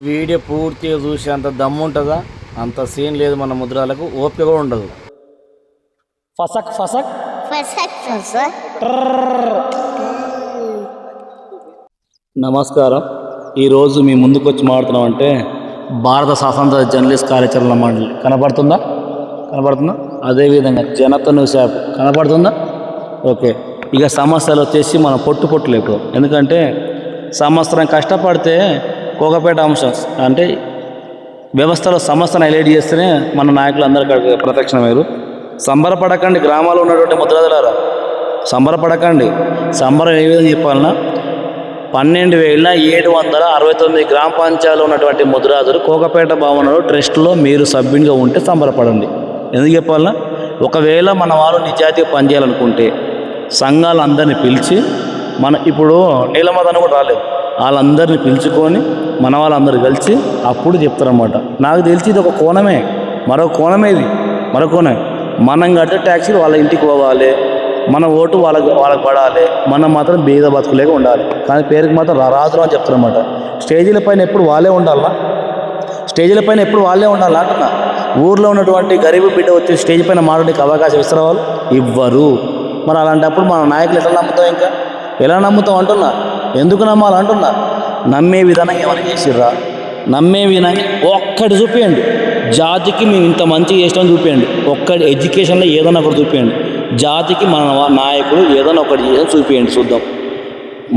Video పూర్తిగా చూసి అంత దమ్ము ఉంటుందా? అంత సీన్ లేదు. మన ముద్రాలకు ఓపిక కూడా ఉండదు. ఫసక్ ఫసక్ ఫసక్ ఫసక్. నమస్కారం. ఈరోజు మీ ముందుకు వచ్చి మాట్లాడుతున్నామంటే భారత స్వాతంత్ర జర్నలిస్ట్ కార్యాచరణ మండలి కనపడుతుందా? అదేవిధంగా జనత న్యూస్ యాప్ కనపడుతుందా? ఓకే. ఇక సమస్యలు వచ్చేసి మనం పొట్టు లేకు. ఎందుకంటే సంవత్సరం కష్టపడితే కోకపేట అంశం అంటే వ్యవస్థలో సమస్యను హైలైట్ చేస్తేనే మన నాయకులు అందరికీ ప్రత్యక్షమయ్యారు. సంబరపడకండి, గ్రామాల్లో ఉన్నటువంటి ముద్రాదులారా, సంబరపడకండి. సంబరం ఏ విధంగా చెప్పాలన్నా 12,769 గ్రామ పంచాయతీలో ఉన్నటువంటి ముద్రాదులు కోకపేట భవనంలో ట్రస్ట్లో మీరు సభ్యునిగా ఉంటే సంబరపడండి. ఎందుకు చెప్పాలన్నా, ఒకవేళ మన వాళ్ళు నిజాయితీగా పనిచేయాలనుకుంటే సంఘాలు అందరినీ పిలిచి ఇప్పుడు నీలమదన కూడా రాలేదు, వాళ్ళందరినీ పిలుచుకొని మన వాళ్ళందరూ కలిసి అప్పుడు చెప్తారన్నమాట. నాకు తెలిసి ఇది ఒక కోణమే, మరో కోణమే. మనం కట్టే ట్యాక్సీలు వాళ్ళ ఇంటికి పోవాలి, మన ఓటు వాళ్ళకి పడాలి, మనం మాత్రం బీద బతుకులేక ఉండాలి. కానీ పేరుకి మాత్రం రాజులు అని చెప్తారన్నమాట. స్టేజీల పైన ఎప్పుడు వాళ్ళే ఉండాలా అంటున్నా. ఊర్లో ఉన్నటువంటి గరీబు బిడ్డ వచ్చి స్టేజ్ పైన మాట్లాడడానికి అవకాశం ఇస్తారు, వాళ్ళు ఇవ్వరు. మరి అలాంటప్పుడు మన నాయకులు ఎలా నమ్ముతాం అంటున్నా. ఎందుకు నమ్మాలంటున్నా? నమ్మే విధానం ఏమైనా చేసిర్రా? నమ్మే విధానం ఒక్కటి చూపించండి. జాతికి మేము ఇంత మంచి చేసినామని చూపించండి. ఒక్కటి ఎడ్యుకేషన్లో ఏదైనా ఒకటి చూపించండి. జాతికి మన నాయకుడు ఏదైనా ఒకటి చేసి చూపించండి, చూద్దాం.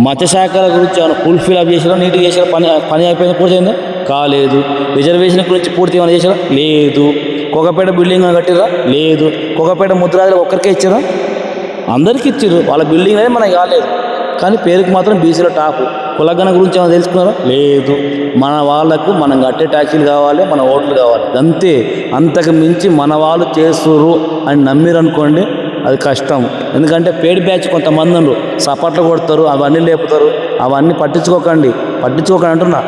మత్స్యశాఖల గురించి ఏమైనా ఫుల్ఫిల్ అప్ చేసినా, నీట్గా చేసినా, పని అయిపోయిందా? పూర్తయిందా? కాలేదు. రిజర్వేషన్ గురించి పూర్తి ఏమైనా చేసినా? లేదు. కోకపేట బిల్డింగ్ కట్టిరా? లేదు. కోకపేట ముద్రాదులు ఒక్కరికే ఇచ్చారా? అందరికీ ఇచ్చారు. వాళ్ళ బిల్డింగ్ అనేది మనకి కాలేదు. కానీ పేరుకి మాత్రం బీసీలో టాప్. కులగణ గురించి ఏమైనా తెలుసుకున్నారా? లేదు. మన వాళ్ళకు మనం కట్టే ట్యాక్సీలు కావాలి, మన ఓట్లు కావాలి, అంతే. అంతకు మించి మన వాళ్ళు చేస్తుర్రు అని నమ్మిరనుకోండి, అది కష్టం. ఎందుకంటే పేడ్ బ్యాచ్ కొంతమంది సపట్లు కొడతారు, అవన్నీ లేపుతారు. అవన్నీ పట్టించుకోకండి అంటున్నా.